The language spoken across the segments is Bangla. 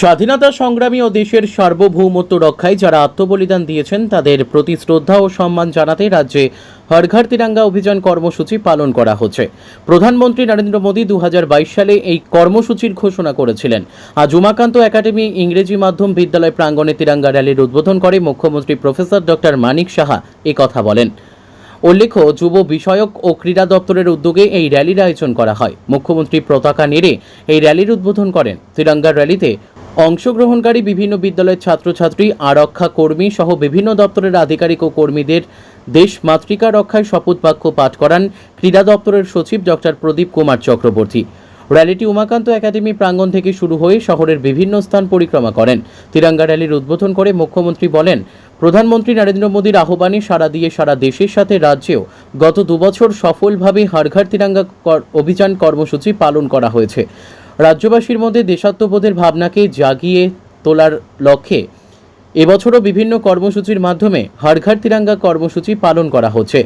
স্বাধীনতা সংগ্রামী ও দেশের সার্বভৌমত্ব রক্ষায় যারা আত্মবলিদান দিয়েছেন তাদের প্রতি শ্রদ্ধা ও সম্মান জানাতে রাজ্যে হর ঘর তিরঙ্গা অভিযান কর্মসূচি পালন করা হচ্ছে। প্রধানমন্ত্রী নরেন্দ্র মোদী 2022 সালে এই কর্মসূচির ঘোষণা করেছিলেন। আজ উমাকান্ত একাডেমি ইংরেজি মাধ্যম বিদ্যালয় প্রাঙ্গণে তিরঙ্গা র্যালির উদ্বোধন করে মুখ্যমন্ত্রী প্রফেসর ডক্টর মানিক সাহা এই কথা বলেন। উল্লেখ্য, যুব বিষয়ক ও ক্রীড়া দপ্তরের উদ্যোগে এই র্যালির আয়োজন করা হয়। মুখ্যমন্ত্রী পতাকা নেড়ে এই র্যালির উদ্বোধন করেন। তিরঙ্গা র্যালিতে অংশগ্রহণকারী বিভিন্ন বিদ্যালয়ের ছাত্রছাত্রী, আরক্ষা কর্মী সহ বিভিন্ন দপ্তরের আধিকারিক ও কর্মীদের দেশ মাতৃকা রক্ষায় শপথ বাক্য পাঠ করান ক্রীড়া দপ্তরের সচিব ডক্টর প্রদীপ কুমার চক্রবর্তী। র্যালিটি উমাকান্ত একাডেমি প্রাঙ্গণ থেকে শুরু হয়ে শহরের বিভিন্ন স্থান পরিক্রমা করেন। তিরঙ্গা র্যালির উদ্বোধন করে মুখ্যমন্ত্রী বলেন, প্রধানমন্ত্রী নরেন্দ্র মোদীর আহ্বানে সাড়া দিয়ে সারা দেশের সাথে রাজ্যেও গত 2 বছর সফলভাবে হর ঘর তিরঙ্গা অভিযান কর্মসূচি পালন করা হয়েছে। রাজ্যবাসীর মধ্যে দেশাত্মবোধের ভাবনাকে জাগিয়ে তোলার লক্ষ্যে এবছরও বিভিন্ন কর্মসূচির মাধ্যমে হর ঘর তিরঙ্গা কর্মসূচি পালন করা হচ্ছে।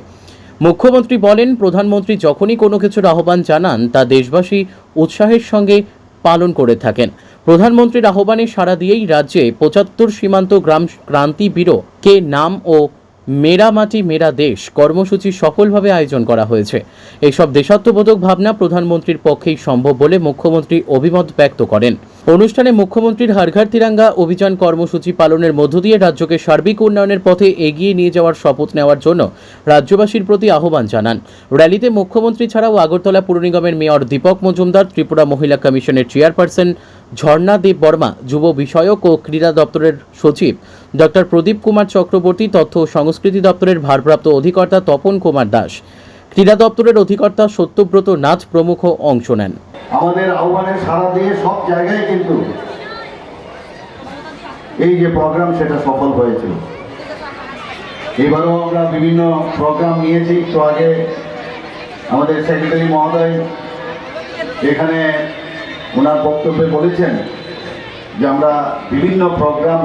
মুখ্যমন্ত্রী বলেন, প্রধানমন্ত্রী যখনই কোনো কিছুর আহ্বান জানান তা দেশবাসী উৎসাহের সঙ্গে পালন করে থাকেন। প্রধানমন্ত্রীর আহ্বানে সাড়া দিয়েই রাজ্যে 75 সীমান্ত গ্রাম ক্রান্তি ব্যুরো কে নাম ও মেরা মাটি মেরা দেশ কর্মসূচি সফলভাবে আয়োজন করা হয়েছে। এইসব দেশাত্মবোধক ভাবনা প্রধানমন্ত্রীর পক্ষেই সম্ভব বলে মুখ্যমন্ত্রী অভিমত ব্যক্ত করেন। অনুষ্ঠানে মুখ্যমন্ত্রীর হর ঘর তিরঙ্গা অভিযান কর্মসূচি পালনের মধ্য দিয়ে রাজ্যকে সার্বিক উন্নয়নের পথে এগিয়ে নিয়ে যাওয়ার শপথ নেওয়ার জন্য রাজ্যবাসীর প্রতি আহ্বান জানান। র্যালিতে মুখ্যমন্ত্রী ছাড়াও আগরতলা পুর নিগমের মেয়র দীপক মজুমদার, ত্রিপুরা মহিলা কমিশনের চেয়ারপারসন ঝর্ণা দেব বর্মা, যুব বিষয়ক ও ক্রীড়া দপ্তরের সচিব ডক্টর প্রদীপ কুমার চক্রবর্তী, তথ্য ও সংস্কৃতি দপ্তরের ভারপ্রাপ্ত অধিকর্তা তপন কুমার দাস, ক্রীড়া দপ্তরের অধিকর্তা সত্যব্রত নাথ প্রমুখ অংশ নেন। আমাদের আহ্বানের সাড়া দিয়ে সব জায়গায় কিন্তু এই যে প্রোগ্রাম সেটা সফল হয়েছিল। এবারও আমরা বিভিন্ন প্রোগ্রাম নিয়েছি। তো আগে আমাদের সেক্রেটারি মহোদয় এখানে ওনার বক্তব্যে বলেছেন যে আমরা বিভিন্ন প্রোগ্রাম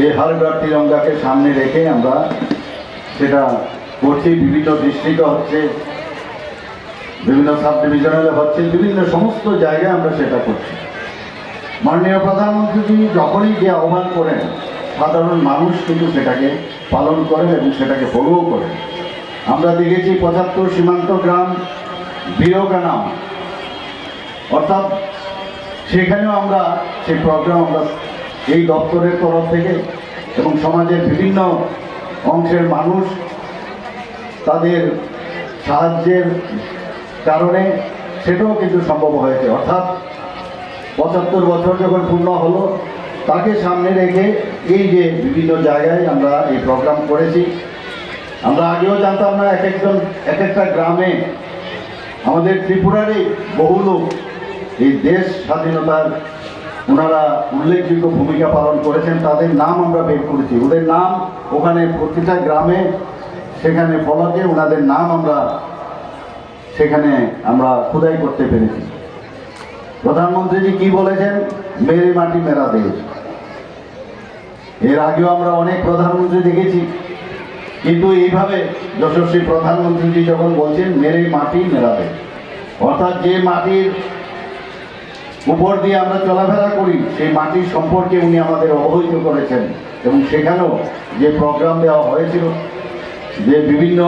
এই হর ঘর তিরঙ্গাকে সামনে রেখে আমরা সেটা করছি। বিভিন্ন ডিস্ট্রিক্টে হচ্ছে, বিভিন্ন সাব ডিভিশনালে হচ্ছে, বিভিন্ন সমস্ত জায়গায় আমরা সেটা করছি। মাননীয় প্রধানমন্ত্রী যখনই যে আহ্বান করেন সাধারণ মানুষ কিন্তু সেটাকে পালন করেন এবং সেটাকে ফলোও করেন। আমরা দেখেছি 75 সীমান্ত গ্রাম ব্যুরো কা নাম, অর্থাৎ সেখানেও আমরা সেই প্রোগ্রাম আমরা এই দপ্তরের তরফ থেকে এবং সমাজের বিভিন্ন অংশের মানুষ তাদের সাহায্যের কারণে সেটাও কিন্তু সম্ভব হয়েছে। অর্থাৎ 75 বছর যখন পূর্ণ হলো তাকে সামনে রেখে এই যে বিভিন্ন জায়গায় আমরা এই প্রোগ্রাম করেছি। আমরা আগেও জানতাম না, এক একটা গ্রামে আমাদের ত্রিপুরারই বহু লোক এই দেশ স্বাধীনতার ওনারা উল্লেখযোগ্য ভূমিকা পালন করেছেন। তাদের নাম আমরা বের করেছি, ওদের নাম ওখানে প্রতিটা গ্রামে সেখানে ফলকে ওনাদের নাম আমরা সেখানে আমরা খোদাই করতে পেরেছি। প্রধানমন্ত্রীজি কি বলেছেন, মেরে মাটি মেরা দেশ। এর আগেও আমরা অনেক প্রধানমন্ত্রী দেখেছি, কিন্তু এইভাবে যশস্বী প্রধানমন্ত্রীজি যখন বলছেন মেরে মাটি মেরা দেশ, অর্থাৎ যে মাটির উপর দিয়ে আমরা চলাফেরা করি সেই মাটির সম্পর্কে উনি আমাদের অবহিত করেছেন। এবং সেখানেও যে প্রোগ্রাম দেওয়া হয়েছিল, যে বিভিন্ন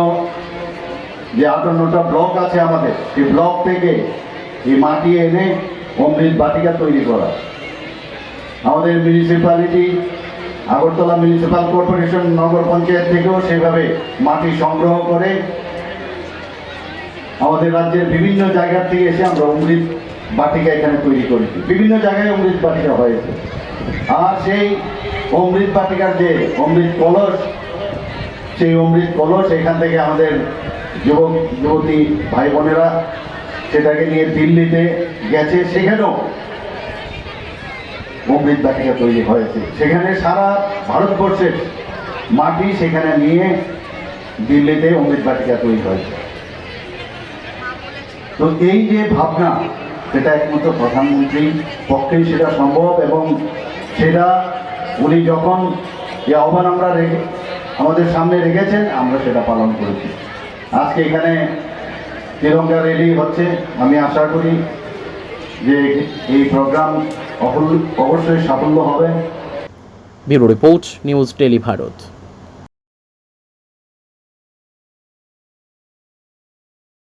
যে 58টা ব্লক আছে আমাদের, সেই ব্লক থেকে এই মাটি এনে অমৃত বাটিকা তৈরি করা। আমাদের মিউনিসিপ্যালিটি আগরতলা মিউনিসিপ্যাল কর্পোরেশন নগর পঞ্চায়েত থেকেও সেভাবে মাটি সংগ্রহ করে আমাদের রাজ্যের বিভিন্ন জায়গা থেকে এসে আমরা অমৃত বাটিকা এখানে তৈরি করেছি। বিভিন্ন জায়গায় অমৃত বাটিকা হয়েছে। আর সেই অমৃত বাটিকার যে অমৃত কলস, সেই অমৃত কলস এখান থেকে আমাদের যুবক যুবতী ভাই বোনেরা সেটাকে নিয়ে দিল্লিতে গেছে, সেখানেও অমৃত বাটিকা তৈরি হয়েছে। সেখানে সারা ভারতবর্ষের মাটি সেখানে নিয়ে দিল্লিতে অমৃত বাটিকা তৈরি হয়েছে। তো এই যে ভাবনা, সেটা একমাত্র প্রধানমন্ত্রীর পক্ষেই সেটা সম্ভব। এবং সেটা উনি যখন এই আহ্বান আমরা আমাদের সামনে রেখেছেন, আমরা সেটা পালন করেছি। আজকে এখানে তিরঙ্গা র্যালি হচ্ছে। আমি আশা করি যে এই প্রোগ্রাম অবশ্যই সাফল্য হবে। Bureau report, news tele Bharat.